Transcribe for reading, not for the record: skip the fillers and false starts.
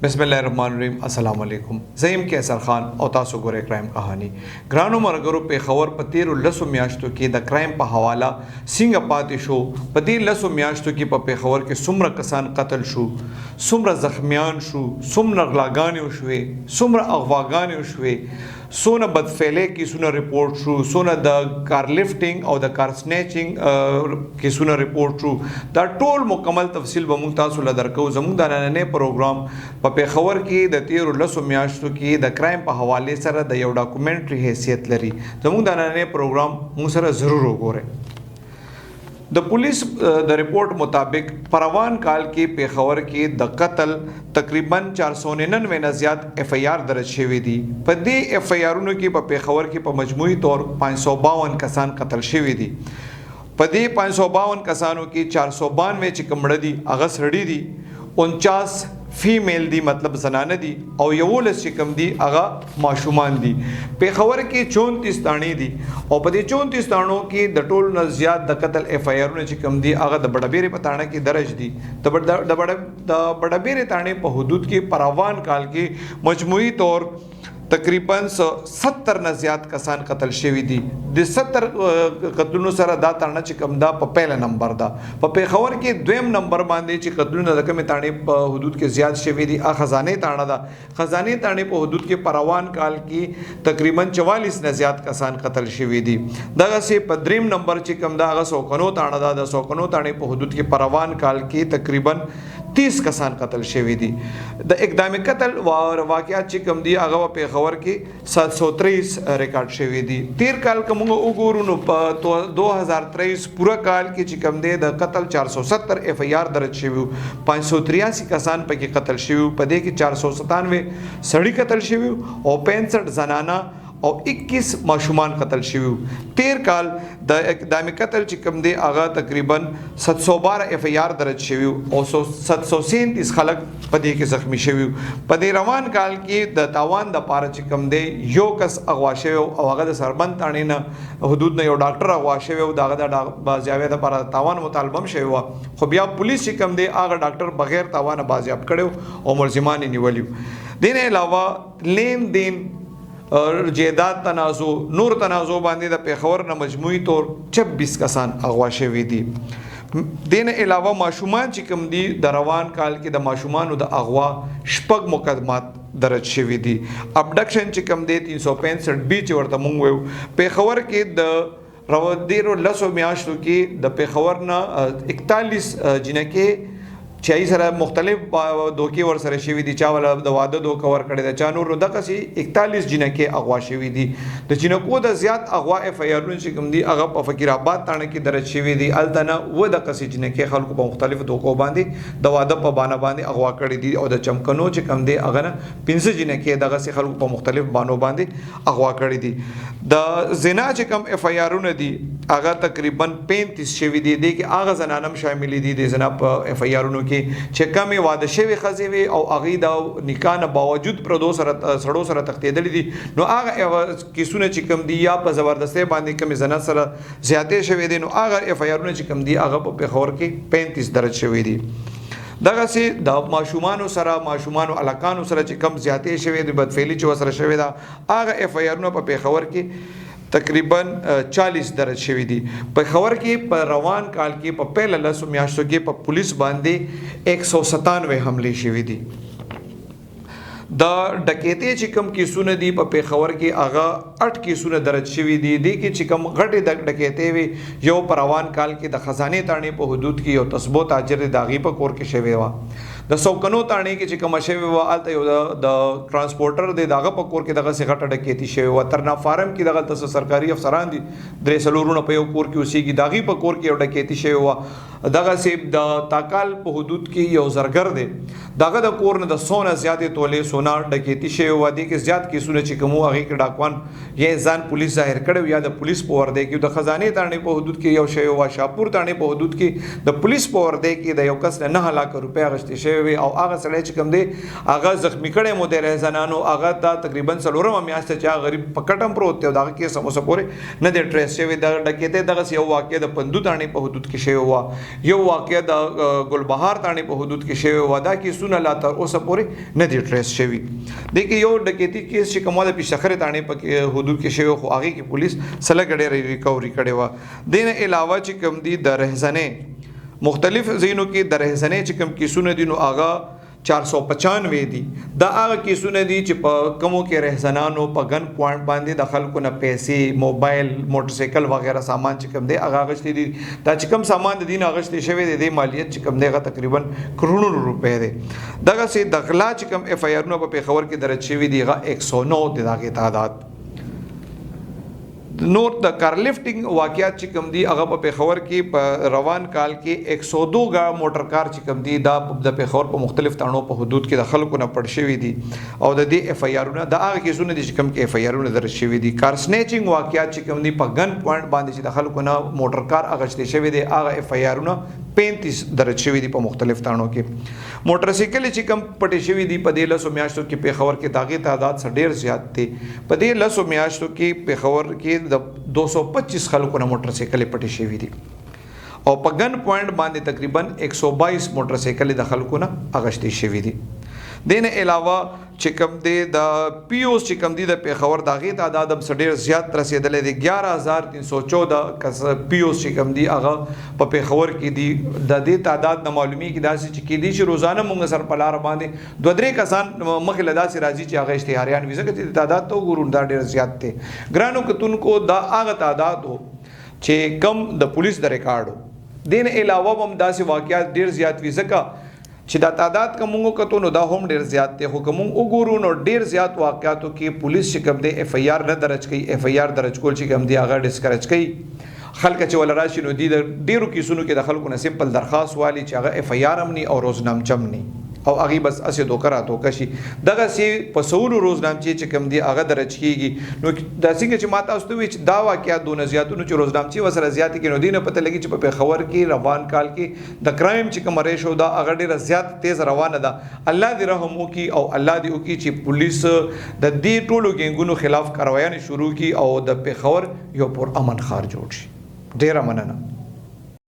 बिस्मिल्लाहिर्रहमानिर्रहीम अस्सलाम वालेकुम ज़ईम के असर खान और तासु गोरे क्राइम कहानी ग्रानो मरगरो पे खबर पतीर लसो म्याश्तो की द क्राइम पर हवाला सिंग पाते शो पतीर लसो म्याश्तो की पे खबर के सुम्र कसान कत्ल शो सुम्र जख्मियान शो सुम्र गलागान शुए सुम्र अगवागान शुए सोना बदफेले की सुना रिपोर्ट शू सोना द कार लिफ्टिंग और द कार स्नैचिंग की सुना रिपोर्ट शू द टोल मुकम्मल तफसील बमुंग तासुला दरको जमुंग दाने प्रोग्राम पे खबर की द 13 लसो म्याश्तो की द क्राइम पर हवाले सर द यौ डॉक्यूमेंट्री हैसियत लरी जमुंग दाने प्रोग्राम मुसर ज़रूर होगोरे द पुलिस द रिपोर्ट मुताबिक परवान काल की पेखवर की द कत्ल तकरीबन 499 न ज़्यादा FIR दर्ज शेवी दी पदी FIR की पेखवर की मजमूई तौर 552 कसान कत्ल शेवी दी पदी 552 कसानों की 492 चिकमड़ दी अगस रड़ी दी 49 फीमेल दी मतलब जनाने दी और यवोलस चिकम दी आगा माशुमान दी पेखवर की 34 ताणी दी और पदी 34 ताणों की द टोल नजियात द कत्ल FIR ने चिकम दी आगा द बड़बेरे पताना की दर्ज दी द बड़बेरे ताने पर हदूद की परावान काल की मजमूई तौर तकरीबन 70 न ज़्यादा कसान कत्ल शेवी दी 70 कत्लों सर दा ताना चिकम दा पहला नंबर दा पेखवर के द्वेम नंबर बांधे ची कत्लों रकम ताने हदूद के ज़्यादा शेवी दी खजाने ताना दा खजाने ताने पर हदूद के परवान काल की तकरीबन 44 न ज़्यादा कसान कत्ल शेवी दी दगा से पद्रीम नंबर चिकम दा अगा सौकनो ताना दा सौकनो ताने पर हदूद के परवान काल की तकरीबन 30 कसान कत्ल शेवी दी द इकदाम कत्ल वाक़यात चिकम दी आगा पे खबर की 723 रिकॉर्ड शेवी दी 13 काल का मुंगो उगुरुनु तो 2023 पूरा काल की चिकम दे द कत्ल 470 FIR दर्ज शेवी 583 कसान पे की कत्ल शेवी पदे की 497 सड़ी कत्ल शेवी और 65 जनाना और 21 माशुमान कत्ल शेवी 13 काल द इकदाम कत्ल चिकम दे आगा तकरीबन 712 FIR दर्ज शेवी और 737 खलक पदे के जख्मी शेवी पदे रवान काल की द तावान द पार चिकम दे यो कस अगवा शेवी और आगा द सरबंद ताने न हदूद न यो डॉक्टर अगवा शेवी दागा द जावेद पार तावान मुतालबम शेवी खुबिया पुलिस चिकम दे आगा डॉक्टर बगैर तावान बाजियाब कड़े और मुलजिमान निवलियो देने अलावा लेन देन और जेदाद तनाज़ो नूर तनाज़ो बांधे द पेखवर न मजमूई तौर 26 कसान अगवा शेवी दी देने अलावा माशुमान चिकम दी द रवान काल के द माशुमान द अगवा शपग मुकदमात दर्ज शेवी दी अबडक्शन चिकम दे 365 बीच वर्त मुंगवे पेखवर के द रवदेरो लसो म्याश्तो की द पेखवर न 41 जिनके चाई सर मुख्तलिफ धोखे वर सर शेवी दी चावला द वादो दो कवर करे द चानूर द कसी 41 जिनके अगवा शेवी दी द जिनको द ज़्यादा अगवा FIR ने चिकम दी अगा फकीराबाद ताने की दर्ज शेवी दी अलतना वो द कसी जिनके खलको पर मुख्तलिफ धोखो बांधी द वादो पर बाना बांधी अगवा कड़ी दी और द चमकनो चिकम दे अगना 5 जिनके दगा से खलको पर मुख्तलिफ बानो बांधी अगवा कड़ी दी द जिना चिकम FIR ने दी आगा तकरीबन 35 शेवी दी दे कि आगा जनानम शामिली दी दे जना FIR के चेका में वाद शेवे खजे वे और अगीदा निकाह न बावजूद प्रदो सड़ो सर तख्तेदली दी नो आगा किसुने चिकम दी या पर ज़बरदस्ती बांधी कमी जना सर ज़्यादा शेवे दे नो आगा FIR ने चिकम दी आगा पे खबर के 35 दर्ज शेवे दी दगा से द माशुमानो सरा माशुमानो अलकानो सरा चिकम ज़्यादा शेवे दी बदफेली चो सर शेवे दा आगा FIR ने पे खबर के तकरीबन 40 दर्ज शेवी दी पर खबर की पर रवान काल की पर पहला लसो म्याश्तो की पर पुलिस बांधे 197 हमले शेवी दी द डकैते चिकम की सुन दी पे खबर की आगा 8 की सुन दर्ज शेवी दी कि चिकम घटे डकैते वे यो परवान काल की द खजाने ताने पर हदूद की यो तस्बो ताजर दागी पर कोर के शेवे वा द सौकनो ताने की चिकम शेवे वा आलता यो द ट्रांसपोर्टर दे दागा पकोर के दगा से घटा डकैती शेवे वा तरना फार्म की दगा तस सरकारी अफसरान दी द्रे सलूरुन पे कोर की उसी की दागी पकोर की डकैती शेवे वा दगा से द ताकाल पर हदूद की यो जरगर दे दागा द कोर न द सोना ज़्यादा तोले सोना डकैती शेवे वा दी के ज़्यादा की सुने चिकमो आगे के डाकवान ये जान पुलिस जाहिर करे या द पुलिस पोवर दे कि द खजाने ताने पर हदूद की यो शेवे वा शाहपुर ताने पर हदूद की द पुलिस पोवर दे कि द यो कस न 9 लाख रुपया गश्ती شوی وي او هغه سړی چې کوم دی هغه زخمی کړی مو د رهزنانو هغه دا تقریبا 4 میاشت چې غریب پکټم پروت دی دغه کیس هم اوسه پورې نه دی ټریس شوی د ډکیته دغه یو واقع د پندو تاڼې په حدود کې شوی و یو واقع د ګلبهار تاڼې په حدود کې شوی و دا کیسونه لا تر اوسه پورې نه دی ټریس شوی د یو ډکیتی کیس چې کومه د پیښخره تاڼې په حدود کې شوی خو هغه کې پولیس سلګړې ریکوري کړي و دین علاوه چې کوم دی د رهزنې مختلف زینو کې د رهزنې چې کوم کیسونه دي نو هغه 495 دي دا هغه کیسونه دي چې په کومو کې رهزنانو په ګن پوینټ باندې د خلکو نه پیسې موبایل موټرسایکل وغیرہ سامان چې کوم دی هغه غشتي دي دا چې کوم سامان د دین غشتي شوی دی د مالیت چې کوم دی هغه تقریبا کروڑونو روپے دی دغه سي د غلا چې کوم اف آی آر نو په خبر کې درج شوی دی هغه 109 دی دغه تعداد نور د کارلفټینګ واقعات چې کوم دی هغه په پیښور کې په روان کال کې 102 غا موټر کار چې کوم دی دا د پیښور په مختلف تاڼو په حدود کې د خلکو نه پړ شوی دي او د دې اف آی آرونه د هغه کیسونه دي چې کوم کې اف آی آرونه درج شوی دي کار سنیچینګ واقعات چې کوم دی په ګن پوینټ باندې چې د خلکو نه موټر کار اغشتي شوی دي هغه اف آی آرونه 35 درج شوی دي په مختلف تاڼو کې موټر سایکل چې کوم پټې شوی دي په دې لسو میاشتو کې پیښور کې داغه تعداد څخه ډیر زیات دي په دې لسو میاشتو کې پیښور کې د 225 خلکو نه موټر سایکل پټې شوی دي او په ګن پوینټ باندې تقریبا 122 موټر سایکل د خلکو نه اغشتي شوی دي دین علاوه چې کوم دی د پی اوس چې کوم دی د پیښور داغه تعداد هم ډیر زیات رسیدلې دی 11314 کس پی اوس چې کوم دی هغه په پیښور کې دی د دې تعداد د معلومی کې داسې چې کې دي چې روزانه مونږ سر پلار باندې 2-3 کسان مخې له داسې راځي چې هغه اشتهاریان ویزه کې تعداد ته ګورون دا ډیر زیات دی ګرانو کتونکو دا هغه تعداد هو چې کم د پولیس د ریکارډ دین علاوه هم داسې واقعات ډیر زیات ویزه کا چې دا تعداد کومو کتو نو دا هم ډیر زیات دی خو کوم وګورو نو ډیر زیات واقعاتو کې پولیس چې کوم دی اف آی آر نه درج کوي اف آی آر درج کول چې کوم دی هغه ډیسکریج کوي خلک چې ول راشي نو دی ډیرو کیسونو کې د خلکو نه سمپل درخواست والی چې هغه اف آی آر هم ني او روزنامچم ني او هغه بس اسې دوکراتو کشي دغه سي په سوورو روزنامچې چې کوم دی هغه درج کیږي نو دا څنګه چې ماته واستوي چې دا واقعیت دونه زیاتونه چې روزنامچې وسره زیات کې نو دینه پته لګي چې په خبر کې روان کال کې د کرایم چې کوم ریشو دا هغه ډیره زیات تیز روانه ده الله دې رحم وکي او الله دې وکي چې پولیس د دې ټولو ګنګونو خلاف کاروایي شروع کی او د پیښور یو پر امن خار جوړ شي ډیره مننه